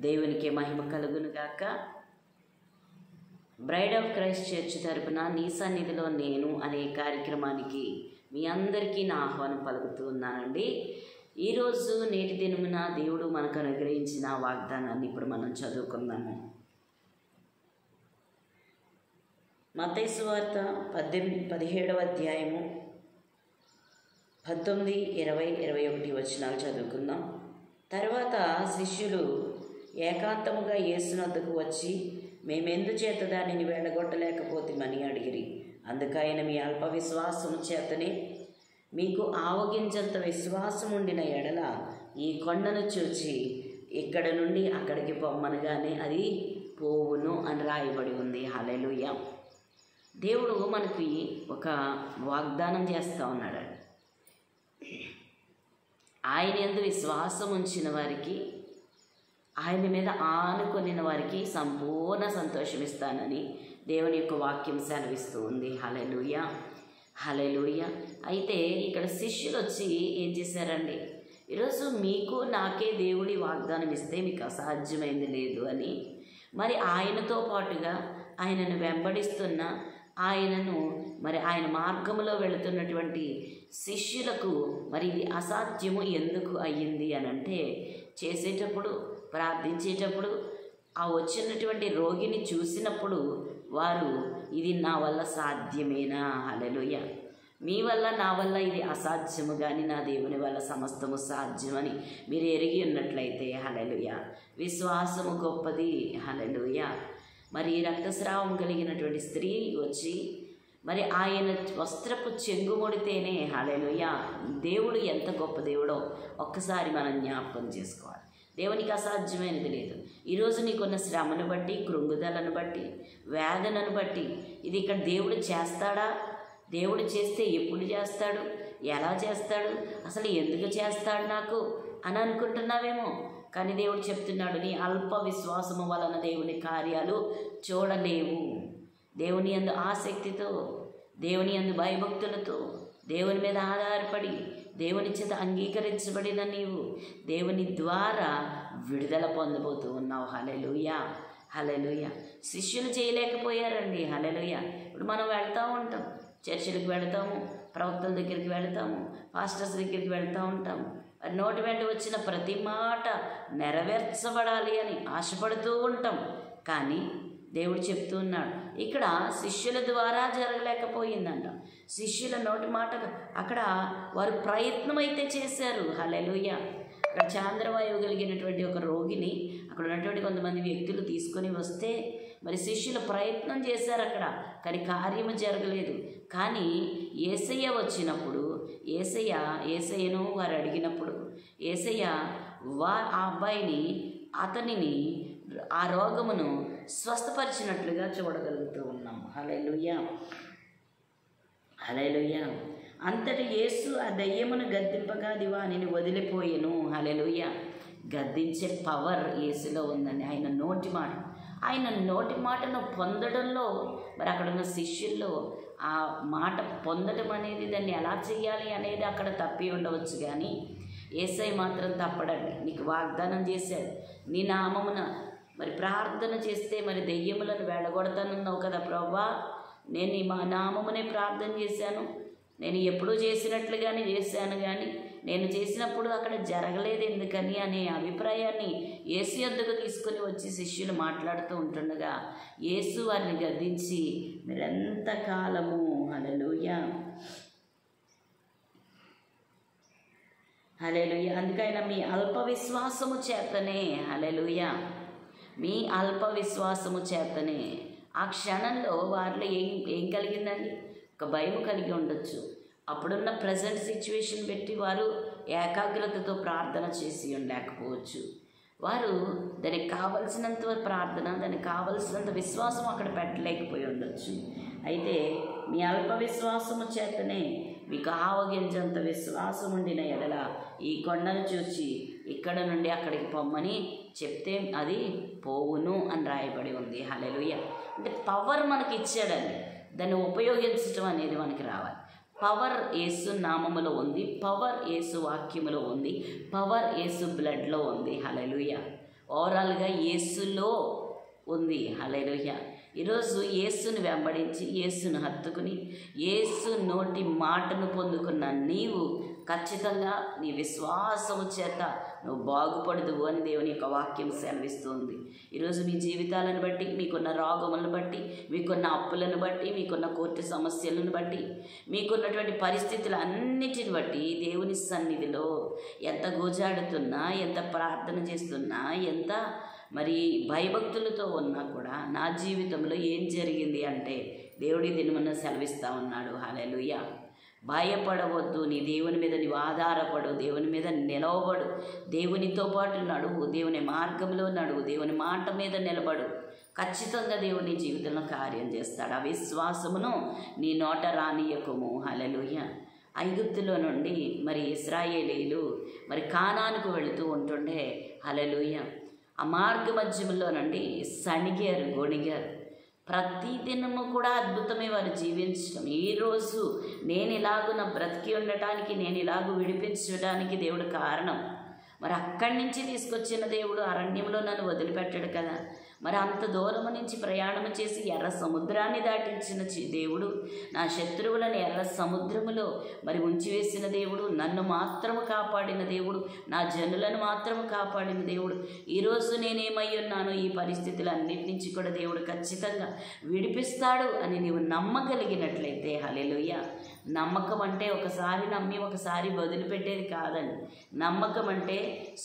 దేవునికి మహిమ కలుగును గాక. బ్రైడ్ ఆఫ్ క్రైస్ట్ చర్చ్ తరపున నీ సన్నిధిలో నేను అనే కార్యక్రమానికి మీ అందరికీ నా ఆహ్వానం పలుకుతూ ఉన్నానండి. ఈరోజు నేటి దినమున దేవుడు మనకు అనుగ్రహించిన వాగ్దానాన్ని ఇప్పుడు మనం చదువుకుందాము. మత్తయి సువార్త 17వ అధ్యాయము 19, 20, 21 వచనాలు చదువుకుందాం. తర్వాత శిష్యులు ఏకాంతముగా యేసునొద్దకు వచ్చి, మేమెందుచేత దానిని వెళ్ళగొట్టలేకపోతామని అడిగిరి. అందుకైన మీ అల్ప విశ్వాసము చేతనే మీకు ఆవగించంత విశ్వాసం ఉండిన ఎడల ఈ కొండను చూచి ఇక్కడ నుండి అక్కడికి పొమ్మనగానే అది పోవును అని రాయబడి ఉంది. హల్లెలూయా. దేవుడు మనకి ఒక వాగ్దానం చేస్తూ ఉన్నాడు. ఆయన యందు విశ్వాసం ఉంచిన వారికి, ఆయన మీద ఆనుకొనిన వారికి సంపూర్ణ సంతోషం ఇస్తానని దేవుని యొక్క వాక్యం సెలవిస్తూ ఉంది. హల్లెలూయా, హల్లెలూయా. అయితే ఇక్కడ శిష్యులు వచ్చి ఏం చేశారండి, ఈరోజు మీకు నాకే దేవుడి వాగ్దానం ఇస్తే మీకు అసాధ్యమైంది లేదు అని, మరి ఆయనతో పాటుగా ఆయనను వెంబడిస్తున్న, ఆయనను మరి ఆయన మార్గంలో వెళుతున్నటువంటి శిష్యులకు మరి ఇది అసాధ్యము ఎందుకు అయ్యింది అని అంటే, చేసేటప్పుడు ప్రార్థించేటప్పుడు ఆ వచ్చినటువంటి రోగిని చూసినప్పుడు వారు ఇది నా వల్ల సాధ్యమేనా, హల్లెలూయా, మీ వల్ల నా వల్ల ఇది అసాధ్యము కానీ నా దేవుని వల్ల సమస్తము సాధ్యమని మీరు ఎరిగి ఉన్నట్లయితే, హల్లెలూయా, విశ్వాసము గొప్పది. హల్లెలూయా. మరి రక్తస్రావం కలిగినటువంటి స్త్రీ వచ్చి మరి ఆయన వస్త్రపు చెంగుముడితేనే, హల్లెలూయా, దేవుడు ఎంత గొప్ప దేవుడో ఒక్కసారి మనం జ్ఞాపకం చేసుకోవాలి. దేవునికి అసాధ్యమైనది లేదు. ఈరోజు నీకున్న శ్రమను బట్టి, కృంగుదలను బట్టి, వేదనను బట్టి ఇది ఇక్కడ దేవుడు చేస్తాడా, దేవుడు చేస్తే ఎప్పుడు చేస్తాడు, ఎలా చేస్తాడు, అసలు ఎందుకు చేస్తాడు నాకు అని అనుకుంటున్నావేమో. కానీ దేవుడు చెప్తున్నాడు, నీ అల్ప విశ్వాసము వలన దేవుని కార్యాలు చూడలేవు. దేవుని యందు ఆసక్తితో, దేవుని యందు భయభక్తులతో, దేవుని మీద ఆధారపడి, దేవుని చేత అంగీకరించబడిన నీవు దేవుని ద్వారా విడుదల పొందబోతూ ఉన్నావు. హల్లెలూయా, హల్లెలూయా. శిష్యులు చేయలేకపోయారండి. హల్లెలూయా. ఇప్పుడు మనం వెళ్తూ ఉంటాం, చర్చిలకు వెళతాము, ప్రవక్తల దగ్గరికి వెళతాము, పాస్టర్స్ దగ్గరికి వెళ్తూ ఉంటాము. నోటి వెంట వచ్చిన ప్రతి మాట నెరవేర్చబడాలి అని ఆశపడుతూ ఉంటాం. కానీ దేవుడు చెప్తూ ఉన్నాడు, ఇక్కడ శిష్యుల ద్వారా జరగలేకపోయిందంట. శిష్యుల నోటి మాట అక్కడ వారు ప్రయత్నం అయితే చేశారు. హల్లెలూయా. అక్కడ చాంద్రవాయువు కలిగినటువంటి ఒక రోగిని అక్కడ ఉన్నటువంటి కొంతమంది వ్యక్తులు తీసుకొని వస్తే మరి శిష్యులు ప్రయత్నం చేశారు అక్కడ, కానీ కార్యము జరగలేదు. కానీ యేసయ్య వచ్చినప్పుడు, యేసయ్యను వారు అడిగినప్పుడు యేసయ్య ఆ అబ్బాయిని, అతనిని, ఆ రోగమును స్వస్థపరిచినట్లుగా చూడగలుగుతూ ఉన్నాం. హల్లెలూయా, హల్లెలూయా. అంతటి యేసు ఆ దయ్యమును గద్దింపగా అది వానిని వదిలిపోయెను. హల్లెలూయా. గద్దించే పవర్ యేసులో ఉందండి. ఆయన నోటి మాటను పొందడంలో మరి అక్కడ ఉన్న శిష్యుల్లో ఆ మాట పొందడం అనేది, దాన్ని ఎలా చేయాలి అనేది అక్కడ తప్పి ఉండవచ్చు. కానీ యేసయ్య మాత్రం తప్పడండి. నీకు వాగ్దానం చేశాడు, నీ నామమున మరి ప్రార్థన చేస్తే మరి దెయ్యములను వెళ్ళగొడతానన్నావు కదా ప్రభువా, నేను నీ మా నామమునే ప్రార్థన చేశాను, నేను ఎప్పుడూ చేసినట్లుగానే చేశాను, కానీ నేను చేసినప్పుడు అక్కడ జరగలేదు ఎందుకని అనే అభిప్రాయాన్ని యేసు యొద్దకు తీసుకొని వచ్చి శిష్యులు మాట్లాడుతూ ఉంటుండగా యేసు వారిని గద్దించి, మీరెంతకాలము, హల్లెలూయా, హల్లెలూయా, అందుకైనా మీ అల్ప విశ్వాసము చేతనే, హల్లెలూయా, మీ అల్ప విశ్వాసము చేతనే. ఆ క్షణంలో వారిలో ఏం కలిగిందండి, ఒక భయం కలిగి ఉండొచ్చు. అప్పుడున్న ప్రజెంట్ సిచ్యువేషన్ పెట్టి వారు ఏకాగ్రతతో ప్రార్థన చేసి ఉండలేకపోవచ్చు. వారు దానికి కావలసినంత ప్రార్థన, దానికి కావలసినంత విశ్వాసం అక్కడ పెట్టలేకపోయి ఉండొచ్చు. అయితే మీ అల్ప విశ్వాసము చేతనే మీకు ఆవగించంత విశ్వాసం ఉండిన ఎడల ఈ కొండను చూసి ఇక్కడ నుండి అక్కడికి పొమ్మని చెప్తే అది పోవును అని రాయబడి ఉంది. హల్లెలూయా. అంటే పవర్ మనకి ఇచ్చాడండి, దాన్ని ఉపయోగించడం అనేది మనకి రావాలి. పవర్ యేసు నామములో ఉంది, పవర్ యేసు వాక్యములో ఉంది, పవర్ యేసు బ్లడ్లో ఉంది. హల్లెలూయా. ఓవరాల్గా యేసులో ఉంది. హల్లెలూయా. ఈరోజు యేసును వెంబడించి యేసును హత్తుకుని యేసు నోటి మాటను పొందుకున్న నీవు ఖచ్చితంగా నీ విశ్వాసము చేత నువ్వు బాగుపడదువు అని దేవుని యొక్క వాక్యం సెలవిస్తుంది. ఈరోజు మీ జీవితాలను బట్టి, మీకున్న రోగములను బట్టి, మీకున్న అప్పులను బట్టి, మీకున్న కోర్టు సమస్యలను బట్టి, మీకున్నటువంటి పరిస్థితులు అన్నిటిని బట్టి దేవుని సన్నిధిలో ఎంత గోజాడుతున్నా, ఎంత ప్రార్థన చేస్తున్నా, ఎంత మరి భయభక్తులతో ఉన్నా కూడా నా జీవితంలో ఏం జరిగింది అంటే దేవుడి దినమున సెలవిస్తూ ఉన్నాడు. హల్లెలూయా. భయపడవద్దు, నీ దేవుని మీద నీవు ఆధారపడు, దేవుని మీద నిలవబడు, దేవునితో పాటు నడువు, దేవుని మార్గంలో నడువు, దేవుని మాట మీద నిలబడు. ఖచ్చితంగా దేవుని జీవితంలో కార్యం చేస్తాడు. ఆ విశ్వాసమును నీ నోట రానియకుము. హల్లెలూయా. ఐగుప్తులో నుండి మరి ఇశ్రాయేలీయులు మరి కానానుకు వెళుతూ ఉంటుండే. హల్లెలూయా. ఆ మార్గ మధ్యములో నుండి సణిగారు, గొణిగారు. ప్రతిదినము కూడా అద్భుతమే వారు జీవించడం. ఈరోజు నేను ఇలాగూ నా బ్రతికి ఉండటానికి, నేను ఇలాగూ విడిపించడానికి దేవుడు కారణం. మరి అక్కడి నుంచి తీసుకొచ్చిన దేవుడు అరణ్యంలో నన్ను వదిలిపెట్టాడు కదా. మరి అంత దూరం నుంచి ప్రయాణం చేసి ఎర్ర సముద్రాన్ని దాటించిన దేవుడు, నా శత్రువులను ఎర్ర సముద్రములో మరి ఉంచివేసిన దేవుడు, నన్ను మాత్రము కాపాడిన దేవుడు, నా జనులను మాత్రము కాపాడిన దేవుడు. ఈరోజు నేనేమై ఉన్నానో ఈ పరిస్థితులన్నిటి నుంచి కూడా దేవుడు ఖచ్చితంగా విడిపిస్తాడు అని నీవు నమ్మగలిగినట్లయితే, హల్లెలూయా. నమ్మకం అంటే ఒకసారి నమ్మి ఒకసారి వదిలిపెట్టేది కాదండి. నమ్మకం అంటే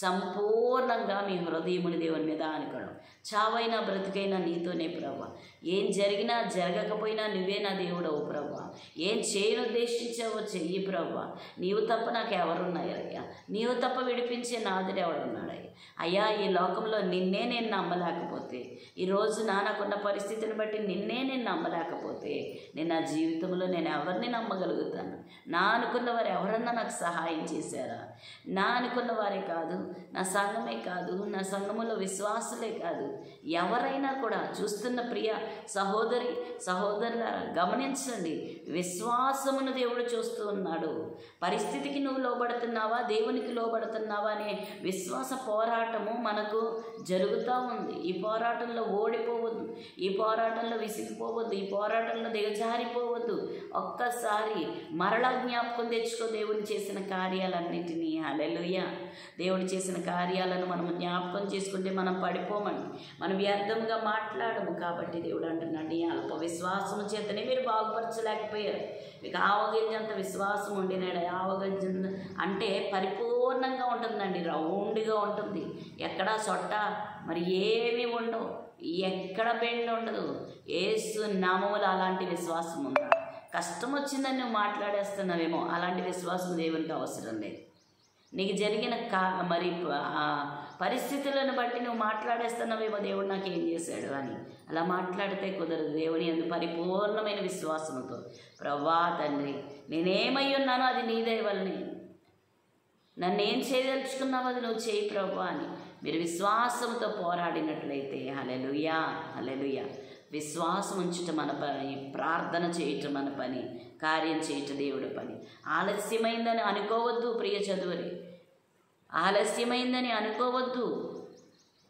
సంపూర్ణంగా మీ హృదయముని దేవుని మీద ఆనుకోవడం. చావైనా బ్రతికైనా నీతోనే ప్రభువా, ఏం జరిగినా జరగకపోయినా నువ్వే నా దేవుడవు ప్రభువా, ఏం చేయను ఉద్దేశించావో చెయ్యి ప్రభువా, నీవు తప్ప నాకు ఎవరున్నాయ్యా, నీవు తప్ప విడిపించే నాదుడు ఎవడున్నాడయ్యా. అయ్యా, ఈ లోకంలో నిన్నే నేను నమ్మలేకపోతే, ఈరోజు నాకున్న పరిస్థితిని బట్టి నిన్నే నేను నమ్మలేకపోతే, నేను నా జీవితంలో నేను ఎవరిని నమ్మగలుగుతాను? నా అనుకున్న వారు ఎవరన్నా నాకు సహాయం చేశారా? నా అనుకున్న వారే కాదు, నా సంఘమే కాదు, నా సంఘములో విశ్వాసులే కాదు, ఎవరైనా కూడా చూస్తున్న ప్రియ సహోదరి సహోదరులారా గమనించండి. విశ్వాసమును దేవుడు చూస్తూ ఉన్నాడు. పరిస్థితికి నువ్వు లోబడుతున్నావా, దేవునికి లోబడుతున్నావా అనే విశ్వాస పోరాటము మనకు జరుగుతూ ఉంది. ఈ పోరాటంలో ఓడిపోవద్దు, ఈ పోరాటంలో విసిగిపోవద్దు, ఈ పోరాటంలో దిగజారిపోవద్దు. ఒక్కసారి మరలా జ్ఞాపకం తెచ్చుకో దేవుడు చేసిన కార్యాలన్నింటినీ. హల్లెలూయా. దేవుడు చేసిన కార్యాలను మనం జ్ఞాపకం చేసుకుంటే మనం పడిపోమండి, మనం వ్యర్థంగా మాట్లాడము. కాబట్టి దేవుడు అంటున్నాడు, ఈ అల్ప విశ్వాసము చేతనే మీరు బాగుపరచలేకపోయారు. మీకు ఆవగింజంత విశ్వాసం ఉండినాడు. ఆవగింజ అంటే పరిపూర్ణంగా ఉంటుందండి, రౌండ్గా ఉంటుంది, ఎక్కడా సొట్ట మరి ఏమీ ఉండవు, ఎక్కడ బెండ్ ఉండదు. యేసు నామములో అలాంటి విశ్వాసం ఉందా? కష్టం వచ్చిందని నువ్వు మాట్లాడేస్తున్నావేమో, అలాంటి విశ్వాసం దేవునికి అవసరం లేదు. నీకు జరిగిన మరి పరిస్థితులను బట్టి నువ్వు మాట్లాడేస్తున్నావేమో, దేవుడు నాకేం చేశాడు అని అలా మాట్లాడితే కుదరదు. దేవుని యందు పరిపూర్ణమైన విశ్వాసంతో, ప్రభువా తండ్రి, నేనేమై ఉన్నానో అది నీ దయ వల్లనే, నన్ను ఏం చేయదలుచుకున్నావో అది నువ్వు చేయి ప్రభువా అని మీరు విశ్వాసంతో పోరాడినట్లయితే, హల్లెలూయా హల్లెలూయా. విశ్వాసం ఉంచటం మన పని, ప్రార్థన చేయటం మన పని, కార్యం చేయటం దేవుడి పని. ఆలస్యమైందని అనుకోవద్దు ప్రియ చదువురి, ఆలస్యమైందని అనుకోవద్దు.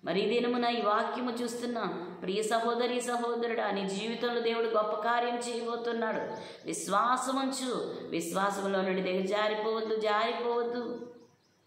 మరి ఈ దినమున ఈ వాక్యము చూస్తున్నా ప్రియ సహోదరి సహోదరుడా, నీ జీవితంలో దేవుడు గొప్ప కార్యం చేయబోతున్నాడు. విశ్వాసముంచు, విశ్వాసంలో నుండి దిగజారిపోవద్దు, జారిపోవద్దు.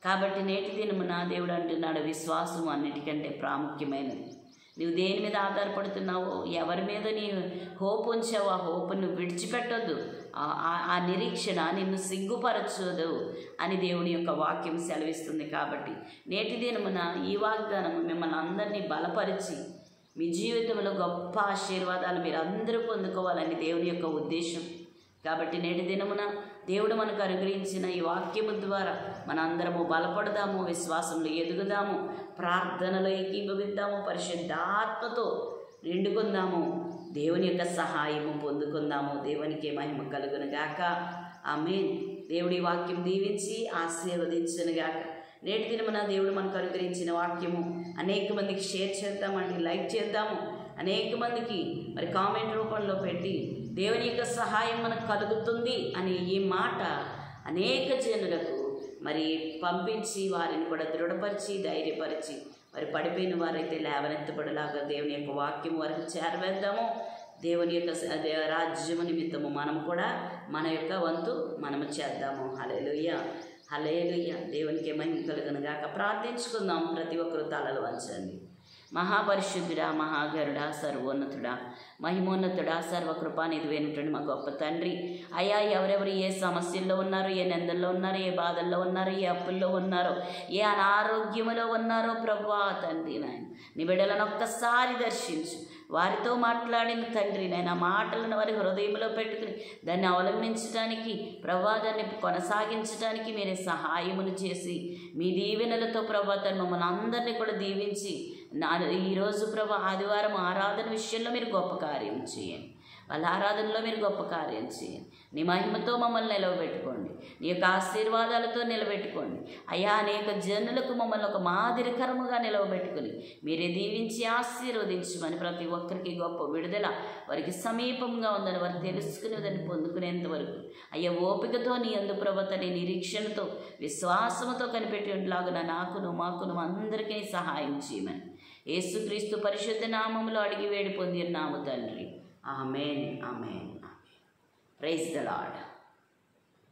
కాబట్టి నేటి దినమున దేవుడు అంటున్నాడు, విశ్వాసం అన్నిటికంటే ప్రాముఖ్యమైనది. నువ్వు దేని మీద ఆధారపడుతున్నావో, ఎవరి మీద నీ హోప్ ఉంచావో ఆ హోప్ నువ్వు విడిచిపెట్టొద్దు. ఆ నిరీక్షణ నిన్ను సిగ్గుపరచదు అని దేవుని యొక్క వాక్యం సెలవిస్తుంది. కాబట్టి నేటి దినమున ఈ వాగ్దానము మిమ్మల్ని అందరినీ బలపరిచి మీ జీవితంలో గొప్ప ఆశీర్వాదాలు మీరు అందరూ పొందుకోవాలని దేవుని యొక్క ఉద్దేశం. కాబట్టి నేటి దినమున దేవుడు మనకు అనుగ్రహించిన ఈ వాక్యము ద్వారా మనందరము బలపడదాము, విశ్వాసంలో ఎదుగుదాము, ప్రార్థనలో ఏకీభవిద్దాము, పరిశుద్ధాత్మతో నిండుకుందాము, దేవుని యొక్క సహాయము పొందుకుందాము. దేవునికి మహిమ కలుగును గాక. ఆమేన్. దేవుడి వాక్యం దీవించి ఆశీర్వదించును గాక. నేటి దినమున దేవుడు మనకు అనుగ్రహించిన వాక్యము అనేక మందికి షేర్ చేద్దామండి, లైక్ చేద్దాము, అనేక మందికి మరి కామెంట్ రూపంలో పెట్టి దేవుని యొక్క సహాయం మనకు కలుగుతుంది అని ఈ మాట అనేక జనులకు మరి పంపించి వారిని కూడా దృఢపరిచి ధైర్యపరిచి వారి పడిపోయిన వారైతే లేవనెత్తబడలాగా దేవుని యొక్క వాక్యం వారికి చేరవేద్దాము. దేవుని యొక్క రాజ్యము నిమిత్తము మనం కూడా మన యొక్క వంతు మనము చేద్దాము. హల్లెలూయా, హల్లెలూయా. దేవునికి మహిమ కలుగును గాక. ప్రార్థించుకుందాం. ప్రతి ఒక్కరూ తలలు వంచండి. మహాపరిశుద్ధుడా, మహాగరుడా, సర్వోన్నతుడా, మహిమోన్నతుడా, సర్వకృపానిధివైనటువంటి మా గొప్ప తండ్రి, అయ్యా ఎవరెవరు ఏ సమస్యల్లో ఉన్నారో, ఏ నిందల్లో ఉన్నారో, ఏ బాధల్లో ఉన్నారో, ఏ అప్పుల్లో ఉన్నారో, ఏ అనారోగ్యములో ఉన్నారో ప్రభువా తండ్రి నాయన, నీ బిడ్డలను ఒక్కసారి దర్శించు. వారితో మాట్లాడిన తండ్రి నాయన మాటలను వారి హృదయంలో పెట్టుకుని దాన్ని అవలంబించడానికి ప్రభా దాన్ని కొనసాగించడానికి మీరే సహాయమును చేసి మీ దీవెనలతో ప్రభా తను మమ్మల్ని అందరినీ కూడా దీవించి ఈరోజు ప్రభా ఆదివారం ఆరాధన విషయంలో మీరు గొప్ప కార్యం చేయండి. వాళ్ళ ఆరాధనలో మీరు గొప్ప కార్యం చేయండి. నీ మహిమతో మమ్మల్ని నిలవబెట్టుకోండి. నీ యొక్క ఆశీర్వాదాలతో నిలబెట్టుకోండి. అయ్యా అనేక జనులకు మమ్మల్ని ఒక మాదిరికరముగా నిలవబెట్టుకుని మీరే దీవించి ఆశీర్వదించమని ప్రతి ఒక్కరికి గొప్ప విడుదల వారికి సమీపంగా ఉందని వారు తెలుసుకుని దాన్ని పొందుకునేంత వరకు అయ్యా ఓపికతో నీ యందు ప్రభువా నీ నిరీక్షణతో విశ్వాసముతో కనిపెట్టేలాగా నాకును మాకును అందరికీ సహాయం చేయమని యేసుక్రీస్తు పరిశుద్ధ నామములో అడిగి వేడి పొందినాము తండ్రి. ఆమేన్, ఆమేన్. Praise the lord.